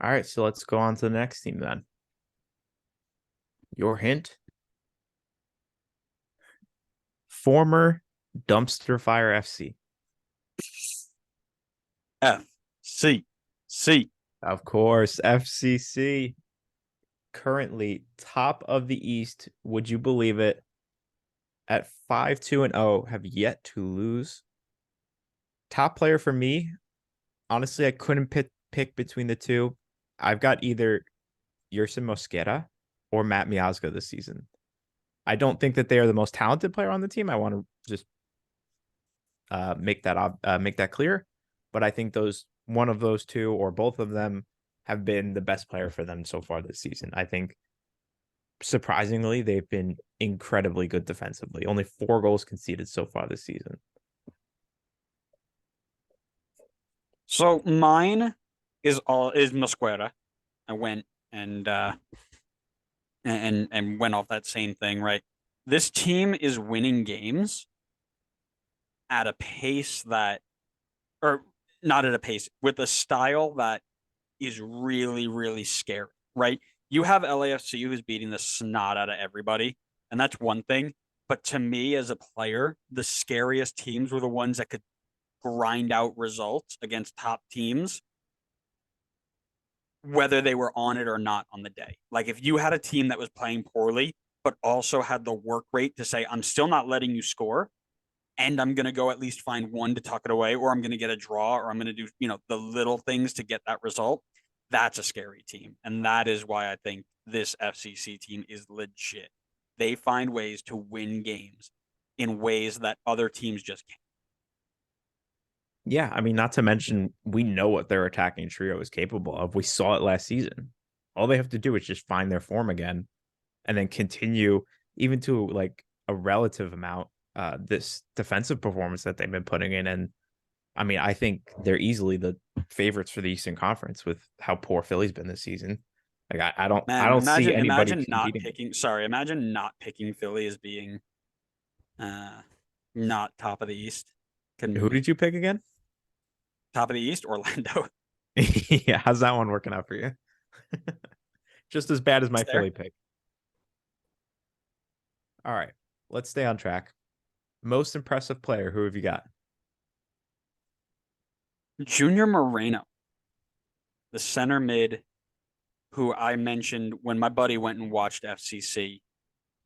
All right, so let's go on to the next team then. Your hint: former Dumpster Fire FC. FC. Of course, FCC. Currently top of the East. Would you believe it? At 5-2-0, have yet to lose. Top player for me, honestly, I couldn't pick between the two. I've got either Yerson Mosquera or Matt Miazga this season. I don't think that they are the most talented player on the team. I want to just make that clear. But I think one of those two or both of them have been the best player for them so far this season. I think surprisingly they've been incredibly good defensively. Only 4 goals conceded so far this season. So mine is Mosquera. I went and went off that same thing, right? This team is winning games at a pace that, or not at a pace, with a style that is really, really scary, right? You have LAFC who's beating the snot out of everybody, and that's one thing. But to me, as a player, the scariest teams were the ones that could grind out results against top teams, whether they were on it or not on the day. Like if you had a team that was playing poorly, but also had the work rate to say, I'm still not letting you score, and I'm going to go at least find one to tuck it away, or I'm going to get a draw, or I'm going to do, the little things to get that result. That's a scary team. And that is why I think this FCC team is legit. They find ways to win games in ways that other teams just can't. Yeah, I mean, not to mention we know what their attacking trio is capable of. We saw it last season. All they have to do is just find their form again and then continue even to like a relative amount this defensive performance that they've been putting in. And I mean, I think they're easily the favorites for the Eastern Conference with how poor Philly's been this season. Like I Man, don't see anybody competing. imagine not picking Philly as being uh not top of the East. Who Can did you pick again? top of the East, Orlando. Yeah, how's that one working out for you? Just as bad as my It's there. Philly pick. All right, let's stay on track. Most impressive player, who have you got? Junior Moreno, the center mid who I mentioned when my buddy went and watched FCC.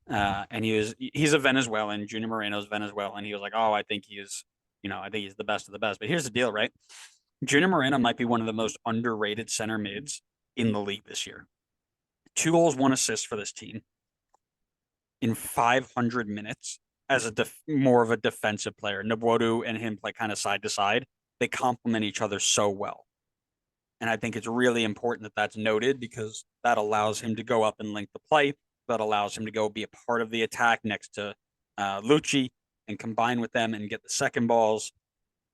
And he's a Venezuelan. Junior Moreno's Venezuelan. He was like, oh, I think I think he's the best of the best. But here's the deal, right? Junior Moreno might be one of the most underrated center mids in the league this year. 2 goals, 1 assist for this team in 500 minutes as more of a defensive player. Nwodu and him play kind of side to side. They complement each other so well. And I think it's really important that that's noted because that allows him to go up and link the play. That allows him to go be a part of the attack next to Lucci and combine with them and get the second balls.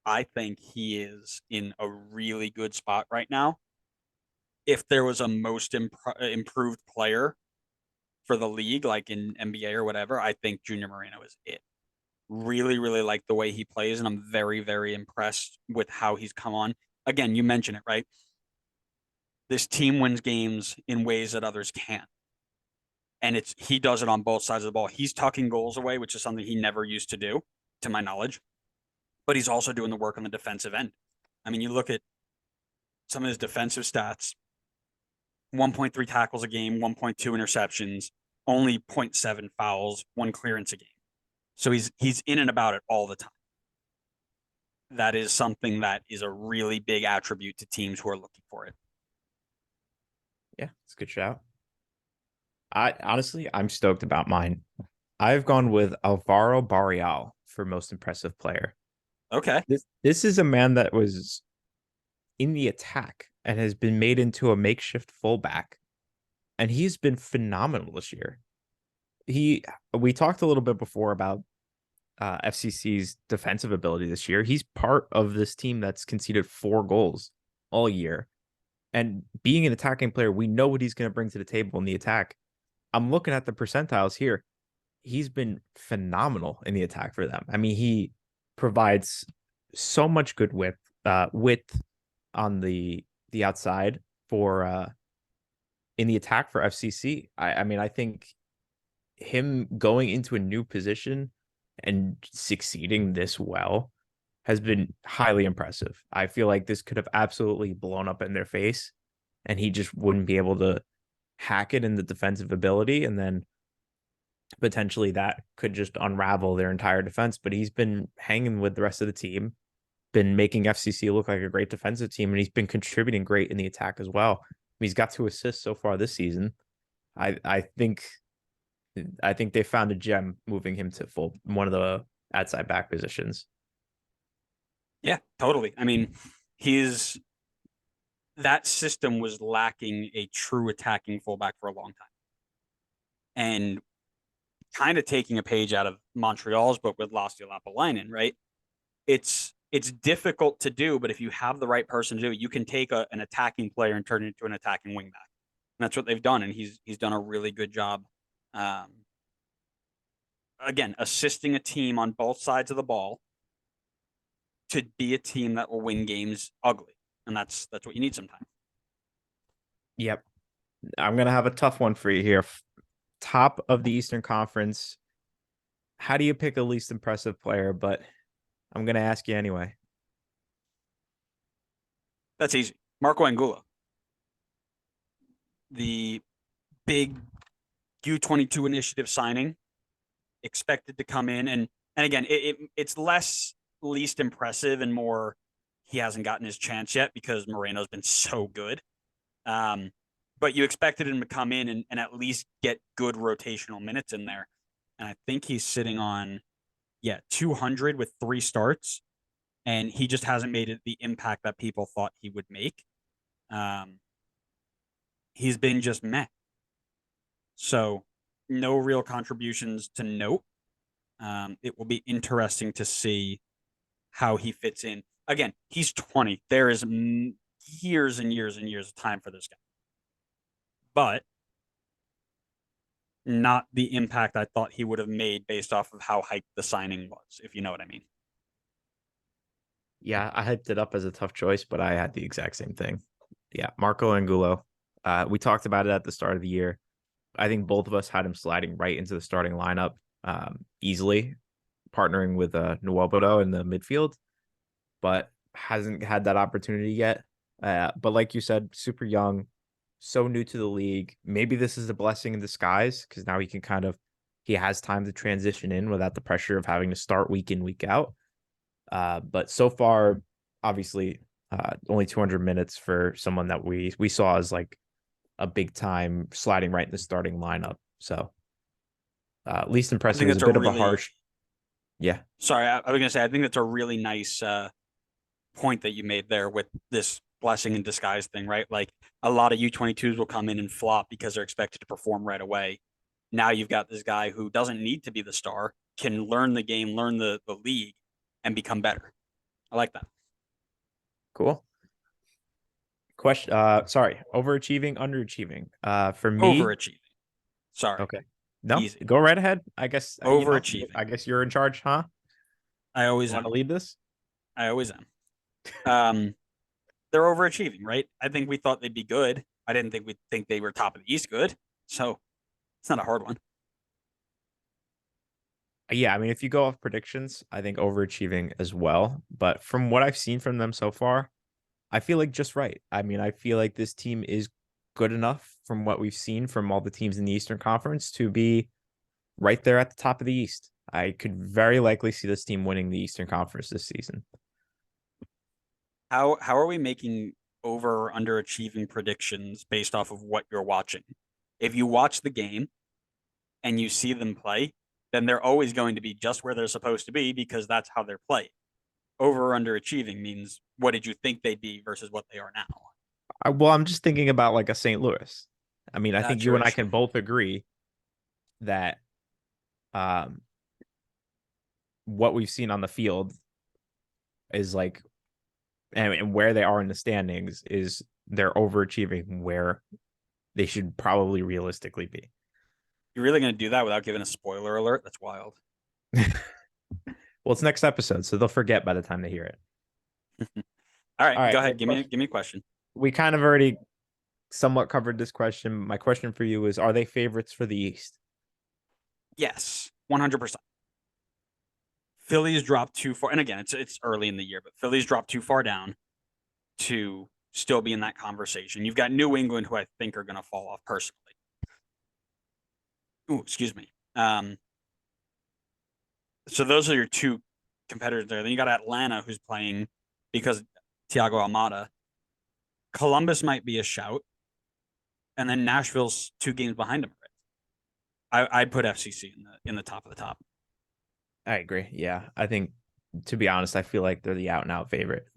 I think he is in a really good spot right now. If there was a most improved player for the league, like in NBA or whatever, I think Junior Moreno is it. Really, really like the way he plays, and I'm very, very impressed with how he's come on. Again, you mentioned it, right? This team wins games in ways that others can't. And he does it on both sides of the ball. He's tucking goals away, which is something he never used to do, to my knowledge. But he's also doing the work on the defensive end. I mean, you look at some of his defensive stats: 1.3 tackles a game, 1.2 interceptions, only 0.7 fouls, 1 clearance a game. So he's in and about it all the time. That is something that is a really big attribute to teams who are looking for it. Yeah, it's a good shout. I'm stoked about mine. I've gone with Alvaro Barreal for most impressive player. Okay. This is a man that was in the attack and has been made into a makeshift fullback, and he's been phenomenal this year. We talked a little bit before about FCC's defensive ability this year. He's part of this team that's conceded 4 goals all year, and being an attacking player, we know what he's going to bring to the table in the attack. I'm looking at the percentiles here. He's been phenomenal in the attack for them. I mean, he provides so much good width on the outside, for in the attack for FCC. I mean, I think him going into a new position and succeeding this well has been highly impressive. I feel like this could have absolutely blown up in their face, and he just wouldn't be able to hack it in the defensive ability, and then potentially that could just unravel their entire defense. But he's been hanging with the rest of the team, been making FCC look like a great defensive team, and he's been contributing great in the attack as well. He's got 2 assists so far this season. I think they found a gem moving him to full one of the outside back positions. Yeah, totally. I mean, he's that system was lacking a true attacking fullback for a long time. And kind of taking a page out of Montreal's book with Lassi Lapalainen, right? It's difficult to do, but if you have the right person to do it, you can take an attacking player and turn it into an attacking wingback. And that's what they've done, and he's done a really good job. Again, assisting a team on both sides of the ball to be a team that will win games ugly, and that's what you need sometimes. Yep. I'm gonna have a tough one for you here. Top of the Eastern Conference. How do you pick a least impressive player? But I'm gonna ask you anyway. That's easy. Marco Angulo, the big U22 initiative signing, expected to come in, and again, it's less least impressive and more he hasn't gotten his chance yet because Moreno's been so good. But you expected him to come in and at least get good rotational minutes in there. And I think he's sitting on, 200 with 3 starts. And he just hasn't made it the impact that people thought he would make. He's been just meh. So no real contributions to note. It will be interesting to see how he fits in. Again, he's 20. There is years and years and years of time for this guy. But not the impact I thought he would have made based off of how hyped the signing was, if you know what I mean. Yeah, I hyped it up as a tough choice, but I had the exact same thing. Yeah, Marco Angulo. We talked about it at the start of the year. I think both of us had him sliding right into the starting lineup easily, partnering with Nwobodo in the midfield, but hasn't had that opportunity yet. But like you said, super young, so new to the league. Maybe this is a blessing in disguise because now he has time to transition in without the pressure of having to start week in, week out. But so far, obviously, only 200 minutes for someone that we saw as like a big time sliding right in the starting lineup. So least I impressive think is a that's bit of a harsh. Yeah. sorry, I was going to say, I think that's a really nice point that you made there with this blessing in disguise thing, right? Like a lot of U22s will come in and flop because they're expected to perform right away. Now you've got this guy who doesn't need to be the star, can learn the game, learn the league, and become better. I like that. Cool. Question. Sorry. Overachieving, underachieving. For me, Overachieving. Sorry. okay. No, Easy. go right ahead. I guess Overachieving. I guess you're in charge, huh? I always Want to am. lead this? I always am. Um, they're overachieving, right? I think we thought they'd be good. I didn't think we'd think they were top of the East good. So it's not a hard one. Yeah, I mean, if you go off predictions, I think overachieving as well. But from what I've seen from them so far, I feel like just right. I mean, I feel like this team is good enough from what we've seen from all the teams in the Eastern Conference to be right there at the top of the East. I could very likely see this team winning the Eastern Conference this season. How are we making over or underachieving predictions based off of what you're watching? If you watch the game and you see them play, then they're always going to be just where they're supposed to be because that's how they're played. Over or underachieving means what did you think they'd be versus what they are now? Well, I'm just thinking about like a St. Louis. I mean, I think That's you your and I issue. can both agree that um, what we've seen on the field is like, and where they are in the standings is they're overachieving where they should probably realistically be. You're really going to do that without giving a spoiler alert? That's wild. Well, it's next episode, so they'll forget by the time they hear it. All right, All right, go ahead. Give me a question. we kind of already somewhat covered this question. My question for you is: are they favorites for the East? Yes, 100%. Phillies dropped too far, and again, it's early in the year, but Phillies dropped too far down to still be in that conversation. You've got New England, who I think are going to fall off personally. Ooh, excuse me. So those are your two competitors there. Then you got Atlanta, who's playing because Thiago Almada. Columbus might be a shout, and then Nashville's 2 games behind them. I'd put FCC in the top of the top. I agree. Yeah, I think, to be honest, I feel like they're the out and out favorite.